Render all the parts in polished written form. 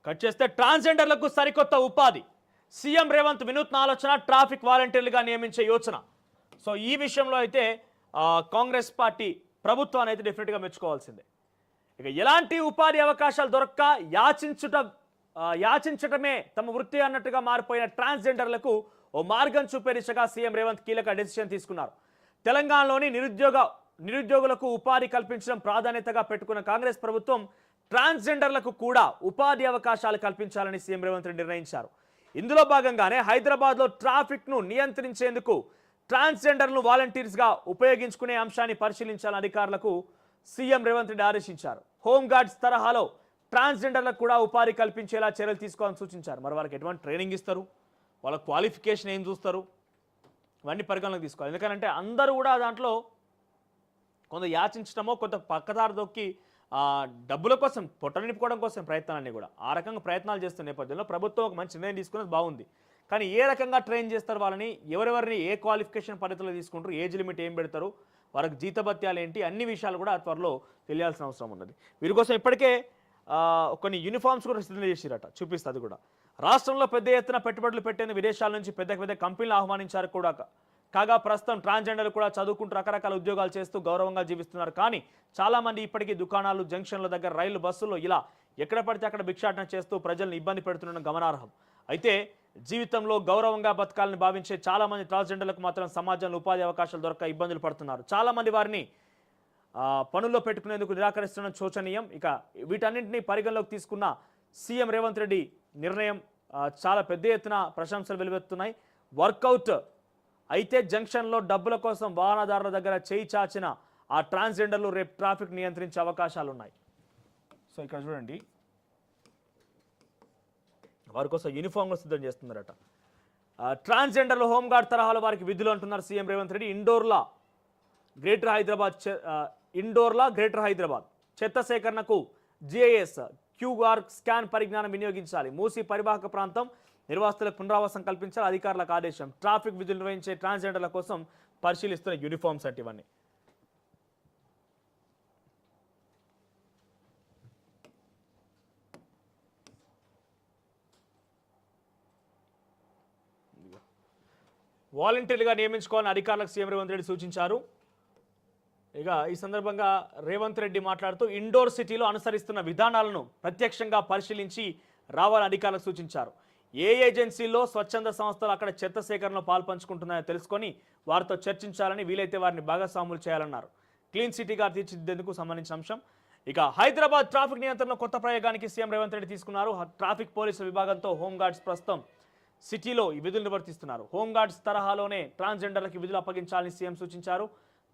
Cut చేస్తే ట్రాన్స్జెండర్లకు సరికొత్త ఉపాధి సీఎం రేవంత్ వినూత్న ఆలోచన ట్రాఫిక్ వాలంటీర్లుగా నియమించే యోచన. సో ఈ విషయంలో అయితే కాంగ్రెస్ పార్టీ ప్రభుత్వాన్ని అయితే డెఫినెట్గా మెచ్చుకోవాల్సిందే. ఇక ఎలాంటి ఉపాధి అవకాశాలు దొరక్క యాచించటమే తమ వృత్తి అన్నట్టుగా మారిపోయిన ట్రాన్స్జెండర్లకు ఓ మార్గం చూపే దిశగా సీఎం రేవంత్ కీలక డెసిషన్ తీసుకున్నారు. తెలంగాణలోని నిరుద్యోగులకు ఉపాధి కల్పించడం ప్రాధాన్యతగా పెట్టుకున్న కాంగ్రెస్ ప్రభుత్వం ట్రాన్స్జెండర్లకు కూడా ఉపాధి అవకాశాలు కల్పించాలని సీఎం రేవంత్ రెడ్డి నిర్ణయించారు. ఇందులో భాగంగానే హైదరాబాద్లో ట్రాఫిక్ను నియంత్రించేందుకు ట్రాన్స్జెండర్లను వాలంటీర్స్గా ఉపయోగించుకునే అంశాన్ని పరిశీలించాలని అధికారులకు సీఎం రేవంత్ రెడ్డి ఆదేశించారు. హోంగార్డ్స్ తరహాలో ట్రాన్స్జెండర్లకు కూడా ఉపాధి కల్పించేలా చర్యలు తీసుకోవాలని సూచించారు. మరి వాళ్ళకి ఎటువంటి ట్రైనింగ్ ఇస్తారు, వాళ్ళ క్వాలిఫికేషన్ ఏం చూస్తారు, ఇవన్నీ పరిగణలోకి తీసుకోవాలి. ఎందుకంటే అందరూ కూడా దాంట్లో కొంత యాచించడమో కొంత పక్కదారి దొక్కి డబ్బుల కోసం పొట్ట నింపుకోవడం కోసం ప్రయత్నాలన్నీ కూడా ఆ రకంగా ప్రయత్నాలు చేస్తున్న నేపథ్యంలో ప్రభుత్వం ఒక మంచి నిర్ణయం తీసుకున్నది బాగుంది. కానీ ఏ రకంగా ట్రైన్ చేస్తారు వాళ్ళని, ఎవరెవరిని ఏ క్వాలిఫికేషన్ పద్ధతిలో తీసుకుంటారు, ఏజ్ లిమిట్ ఏం పెడతారు, వాళ్ళకి జీతభత్యాలు ఏంటి, అన్ని విషయాలు కూడా త్వరలో తెలియాల్సిన అవసరం ఉన్నది. వీరి కోసం ఇప్పటికే కొన్ని యూనిఫామ్స్ కూడా సిద్ధం చేసిరట, చూపిస్తుంది. అది కూడా రాష్ట్రంలో పెద్ద ఎత్తున పెట్టుబడులు పెట్టేందుకు విదేశాల నుంచి పెద్ద కంపెనీలు ఆహ్వానించారు కూడా. కాగా ప్రస్తుతం ట్రాన్స్జెండర్లు కూడా చదువుకుంటూ రకరకాల ఉద్యోగాలు చేస్తూ గౌరవంగా జీవిస్తున్నారు. కానీ చాలామంది ఇప్పటికీ దుకాణాలు, జంక్షన్ల దగ్గర, రైలు, బస్సుల్లో ఇలా ఎక్కడ పడితే అక్కడ భిక్షాటన చేస్తూ ప్రజలను ఇబ్బంది పెడుతుండడం గమనార్హం. అయితే జీవితంలో గౌరవంగా బతకాలని భావించే చాలామంది ట్రాన్స్జెండర్లకు మాత్రం సమాజంలో ఉపాధి అవకాశాలు దొరక్క ఇబ్బందులు పడుతున్నారు. చాలామంది వారిని పనుల్లో పెట్టుకునేందుకు నిరాకరిస్తున్న శోచనీయం. ఇక వీటన్నింటినీ పరిగణలోకి తీసుకున్న సీఎం రేవంత్ రెడ్డి నిర్ణయం చాలా పెద్ద ఎత్తున ప్రశంసలు వెలువెత్తున్నాయి. వర్కౌట్ అయితే జంక్షన్లో డబ్బుల కోసం వాహనదారుల దగ్గర చేయి చాచిన ఆ ట్రాన్స్జెండర్లు రేపు ట్రాఫిక్ నియంత్రించే అవకాశాలు ఉన్నాయి. సో ఇక్కడ చూడండి, వారి కోసం యూనిఫామ్లు సిద్ధం చేస్తున్నారట. ట్రాన్స్జెండర్లు హోంగార్డ్ తరహాలో వారికి విధులు అంటున్నారు సీఎం రేవంత్ రెడ్డి. ఇండోర్లా గ్రేటర్ హైదరాబాద్ చెత్త సేకరణకు జిఐఎస్ క్యూఆర్ స్కాన్ పరిజ్ఞానం వినియోగించాలి. మూసీ పరివాహక ప్రాంతం నిర్వాసితులకు పునరావాసం కల్పించాలి. అధికారులకు ఆదేశం. ట్రాఫిక్ విధులు నిర్వహించే ట్రాన్స్జెండర్ల కోసం పరిశీలిస్తున్న యూనిఫామ్స్ అంటే ఇవన్నీ. వాలంటీర్లుగా నియమించుకోవాలని అధికారులకు సీఎం రేవంత్ రెడ్డి సూచించారు. ఇక ఈ సందర్భంగా రేవంత్ రెడ్డి మాట్లాడుతూ ఇండోర్ సిటీలో అనుసరిస్తున్న విధానాలను ప్రత్యక్షంగా పరిశీలించి రావాలని అధికారులకు సూచించారు. ఏ ఏజెన్సీలో స్వచ్ఛంద సంస్థలు అక్కడ చెత్త సేకరణలో పాల్పంచుకుంటున్నాయో తెలుసుకొని వారితో చర్చించాలని, వీలైతే వారిని భాగస్వాములు చేయాలన్నారు. క్లీన్ సిటీగా తీర్చిదిద్దేందుకు సంబంధించిన అంశం. ఇక హైదరాబాద్ ట్రాఫిక్ నియంత్రణలో కొత్త ప్రయోగానికి సీఎం రేవంత్ రెడ్డి తీసుకున్నారు. ట్రాఫిక్ పోలీసుల విభాగంతో హోంగార్డ్స్ ప్రస్తుతం సిటీలో ఈ విధులు నిర్వర్తిస్తున్నారు. హోంగార్డ్స్ తరహాలోనే ట్రాన్స్జెండర్లకు విధులు అప్పగించాలని సీఎం సూచించారు.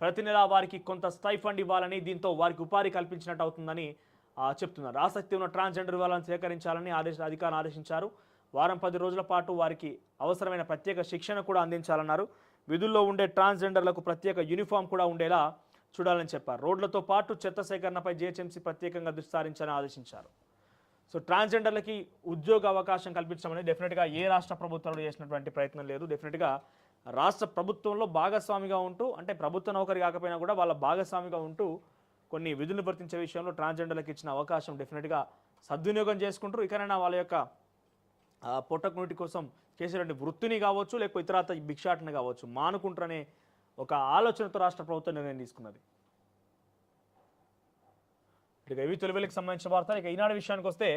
ప్రతి నెలా వారికి కొంత స్టైఫండ్ ఇవ్వాలని, దీంతో వారికి ఉపాధి కల్పించినట్టు అవుతుందని చెప్తున్నారు. ఆసక్తి ఉన్న ట్రాన్స్జెండర్ వివరాలను సేకరించాలని అధికారులు ఆదేశించారు. వారం 10 రోజుల పాటు వారికి అవసరమైన ప్రత్యేక శిక్షణ కూడా అందించాలన్నారు. విధుల్లో ఉండే ట్రాన్స్జెండర్లకు ప్రత్యేక యూనిఫామ్ కూడా ఉండేలా చూడాలని చెప్పారు. రోడ్లతో పాటు చెత్త సేకరణపై జీహెచ్ఎంసీ ప్రత్యేకంగా దృష్టి సారించాలని ఆదేశించారు. సో ట్రాన్స్జెండర్లకి ఉద్యోగ అవకాశం కల్పించడం అనేది డెఫినెట్గా ఏ రాష్ట్ర ప్రభుత్వాలు చేసినటువంటి ప్రయత్నం లేదు. డెఫినెట్గా రాష్ట్ర ప్రభుత్వంలో భాగస్వామిగా ఉంటూ, అంటే ప్రభుత్వ నౌకరి కాకపోయినా కూడా వాళ్ళ భాగస్వామిగా ఉంటూ కొన్ని విధులు నిర్వర్తించే విషయంలో ట్రాన్స్జెండర్లకు ఇచ్చిన అవకాశం డెఫినెట్గా సద్వినియోగం చేసుకుంటారు. ఇకనైనా వాళ్ళ యొక్క పొట్టకునిటి కోసం చేసేటువంటి వృత్తిని కావచ్చు, లేకపోతే ఇతరత భిక్షాటన కావచ్చు, మానుకుంటారనే ఒక ఆలోచనతో రాష్ట్ర ప్రభుత్వం నిర్ణయం తీసుకున్నది. ఇక ఇవి తొలి వెలుగుకి సంబంధించిన వార్తలు. ఇక ఈనాడు విషయానికి వస్తే